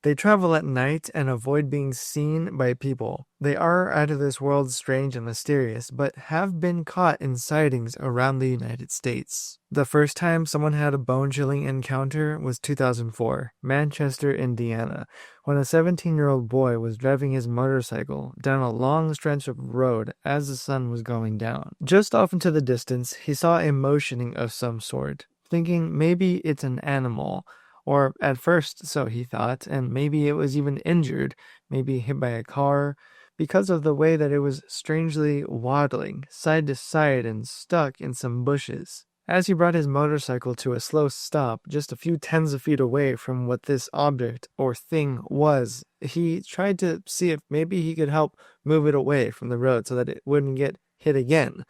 They travel at night and avoid being seen by people. They are out of this world strange and mysterious, but have been caught in sightings around the United States. The first time someone had a bone-chilling encounter was 2004, Manchester, Indiana, when a 17-year-old boy was driving his motorcycle down a long stretch of road as the sun was going down. Just off into the distance, he saw a motioning of some sort, thinking maybe it's an animal. Or at first, so he thought, and maybe it was even injured, maybe hit by a car, because of the way that it was strangely waddling, side to side and stuck in some bushes. As he brought his motorcycle to a slow stop, just a few tens of feet away from what this object or thing was, he tried to see if maybe he could help move it away from the road so that it wouldn't get hit again.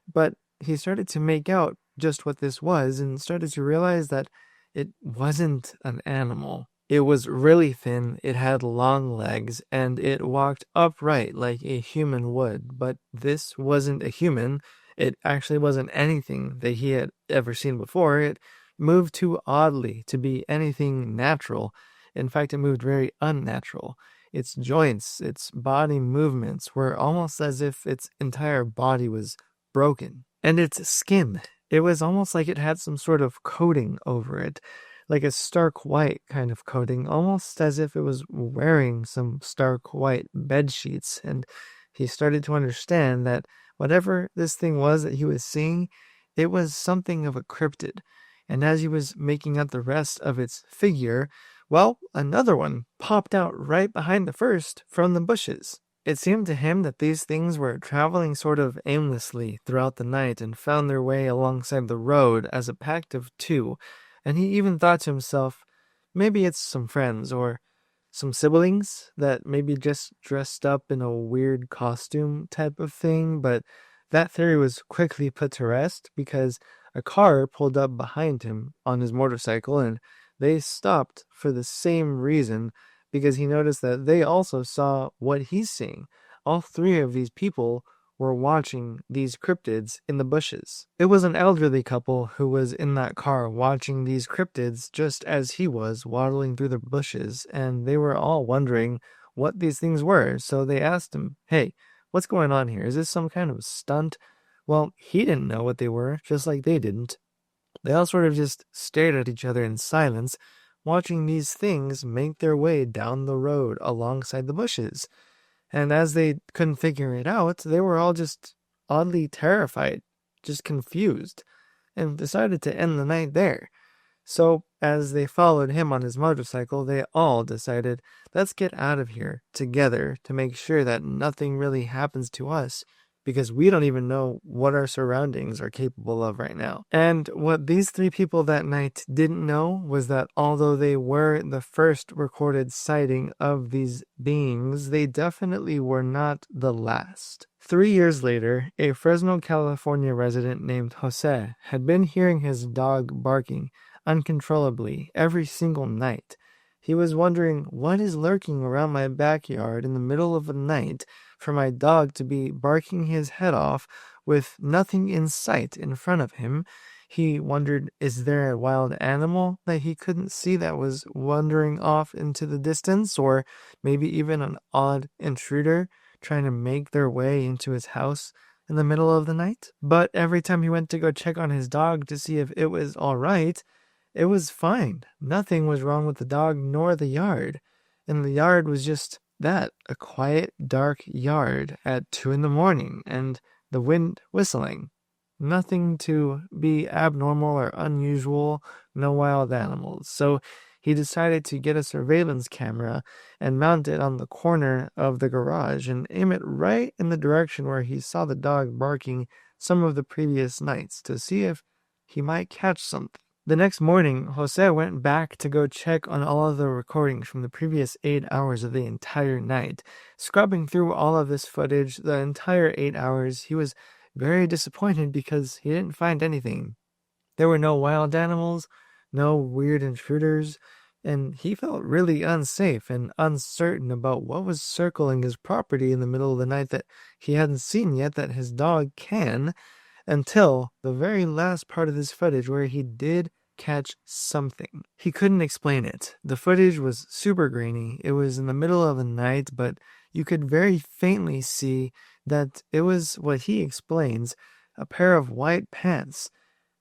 But he started to make out just what this was and started to realize that it wasn't an animal. It was really thin, it had long legs, and it walked upright like a human would. But this wasn't a human. It actually wasn't anything that he had ever seen before. It moved too oddly to be anything natural. In fact, it moved very unnatural. Its joints, its body movements were almost as if its entire body was broken. And its skin, it was almost like it had some sort of coating over it, like a stark white kind of coating, almost as if it was wearing some stark white bed sheets. And he started to understand that whatever this thing was that he was seeing, it was something of a cryptid. And as he was making out the rest of its figure, well, another one popped out right behind the first from the bushes. It seemed to him that these things were traveling sort of aimlessly throughout the night and found their way alongside the road as a pack of two, and he even thought to himself, maybe it's some friends or some siblings that maybe just dressed up in a weird costume type of thing, but that theory was quickly put to rest because a car pulled up behind him on his motorcycle and they stopped for the same reason because he noticed that they also saw what he's seeing. All three of these people were watching these cryptids in the bushes. It was an elderly couple who was in that car watching these cryptids just as he was waddling through the bushes, and they were all wondering what these things were. So they asked him, "Hey, what's going on here? Is this some kind of stunt?" Well, he didn't know what they were, just like they didn't. They all sort of just stared at each other in silence, watching these things make their way down the road alongside the bushes. And as they couldn't figure it out, they were all just oddly terrified, just confused, and decided to end the night there. So, as they followed him on his motorcycle, they all decided, let's get out of here together to make sure that nothing really happens to us, because we don't even know what our surroundings are capable of right now. And what these three people that night didn't know was that although they were the first recorded sighting of these beings, they definitely were not the last. 3 years later, a Fresno, California resident named Jose had been hearing his dog barking uncontrollably every single night. He was wondering what is lurking around my backyard in the middle of the night for my dog to be barking his head off with nothing in sight in front of him. He wondered, is there a wild animal that he couldn't see that was wandering off into the distance, or maybe even an odd intruder trying to make their way into his house in the middle of the night? But every time he went to go check on his dog to see if it was all right, it was fine. Nothing was wrong with the dog nor the yard. And the yard was just that, a quiet, dark yard at 2 a.m, and the wind whistling. Nothing to be abnormal or unusual, no wild animals. So he decided to get a surveillance camera and mount it on the corner of the garage and aim it right in the direction where he saw the dog barking some of the previous nights to see if he might catch something. The next morning, Jose went back to go check on all of the recordings from the previous 8 hours of the entire night. Scrubbing through all of this footage the entire 8 hours, he was very disappointed because he didn't find anything. There were no wild animals, no weird intruders, and he felt really unsafe and uncertain about what was circling his property in the middle of the night that he hadn't seen yet that his dog can, until the very last part of this footage where he did catch something. He couldn't explain it. The footage was super grainy. It was in the middle of the night, but you could very faintly see that it was what he explains, a pair of white pants.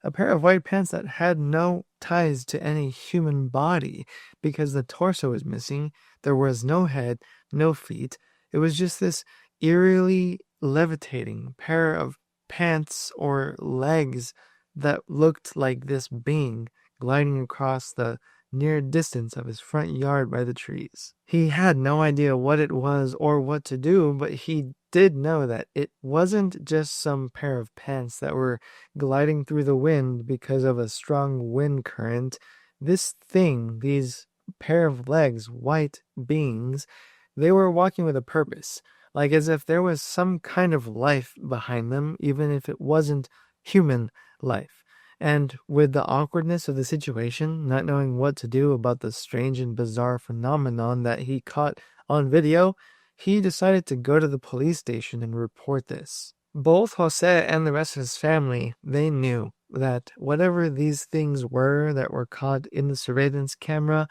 A pair of white pants that had no ties to any human body because the torso was missing. There was no head, no feet. It was just this eerily levitating pair of pants or legs that looked like this being gliding across the near distance of his front yard by the trees. He had no idea what it was or what to do, but he did know that it wasn't just some pair of pants that were gliding through the wind because of a strong wind current. This thing, these pair of legs, white beings, they were walking with a purpose, like as if there was some kind of life behind them, even if it wasn't human life. And with the awkwardness of the situation, not knowing what to do about the strange and bizarre phenomenon that he caught on video, he decided to go to the police station and report this. Both Jose and the rest of his family, they knew that whatever these things were that were caught in the surveillance camera,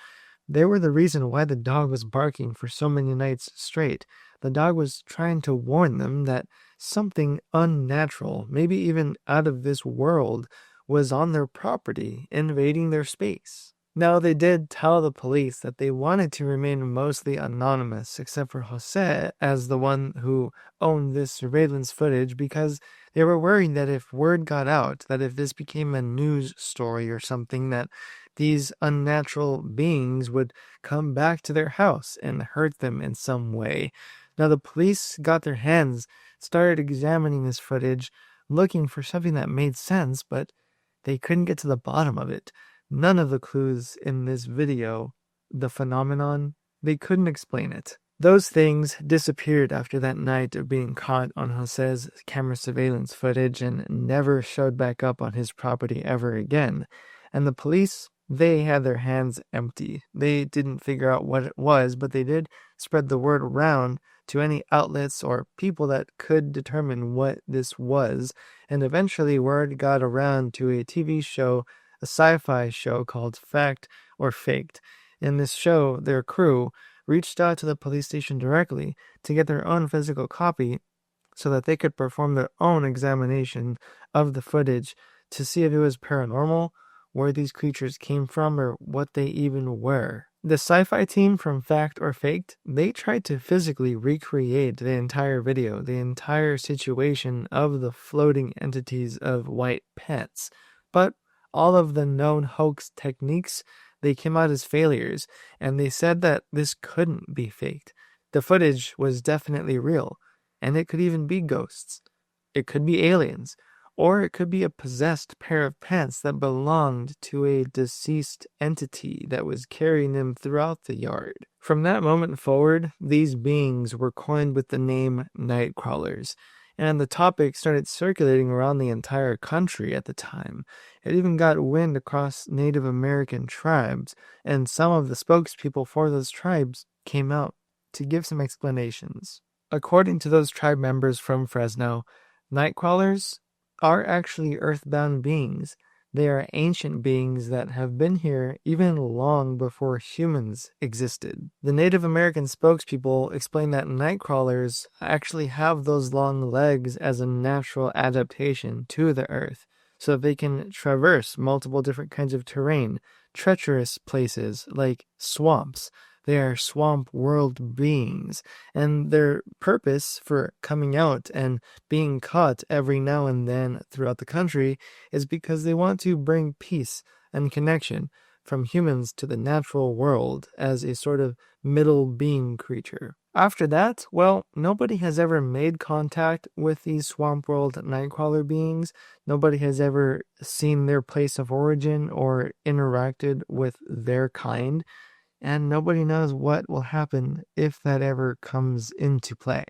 they were the reason why the dog was barking for so many nights straight. The dog was trying to warn them that something unnatural, maybe even out of this world, was on their property, invading their space. Now, they did tell the police that they wanted to remain mostly anonymous, except for Jose as the one who owned this surveillance footage, because they were worried that if word got out, that if this became a news story or something, that these unnatural beings would come back to their house and hurt them in some way. Now, the police got their hands, started examining this footage, looking for something that made sense, but they couldn't get to the bottom of it. None of the clues in this video, the phenomenon, they couldn't explain it. Those things disappeared after that night of being caught on Jose's camera surveillance footage and never showed back up on his property ever again. And the police, they had their hands empty. They didn't figure out what it was, but they did spread the word around to any outlets or people that could determine what this was. And eventually word got around to a TV show, a sci-fi show called Fact or Faked. In this show, their crew reached out to the police station directly to get their own physical copy so that they could perform their own examination of the footage to see if it was paranormal, where these creatures came from, or what they even were. The sci-fi team from Fact or Faked, they tried to physically recreate the entire video, the entire situation of the floating entities of white pets. But all of the known hoax techniques, they came out as failures, and they said that this couldn't be faked. The footage was definitely real, and it could even be ghosts. It could be aliens, or it could be a possessed pair of pants that belonged to a deceased entity that was carrying them throughout the yard. From that moment forward, these beings were coined with the name Nightcrawlers, and the topic started circulating around the entire country at the time. It even got wind across Native American tribes, and some of the spokespeople for those tribes came out to give some explanations. According to those tribe members from Fresno, Nightcrawlers are actually earthbound beings. They are ancient beings that have been here even long before humans existed. The Native American spokespeople explained that Nightcrawlers actually have those long legs as a natural adaptation to the earth, so they can traverse multiple different kinds of terrain, treacherous places like swamps. They are swamp world beings, and their purpose for coming out and being caught every now and then throughout the country is because they want to bring peace and connection from humans to the natural world as a sort of middle being creature. After that, well, nobody has ever made contact with these swamp world nightcrawler beings. Nobody has ever seen their place of origin or interacted with their kind. And nobody knows what will happen if that ever comes into play.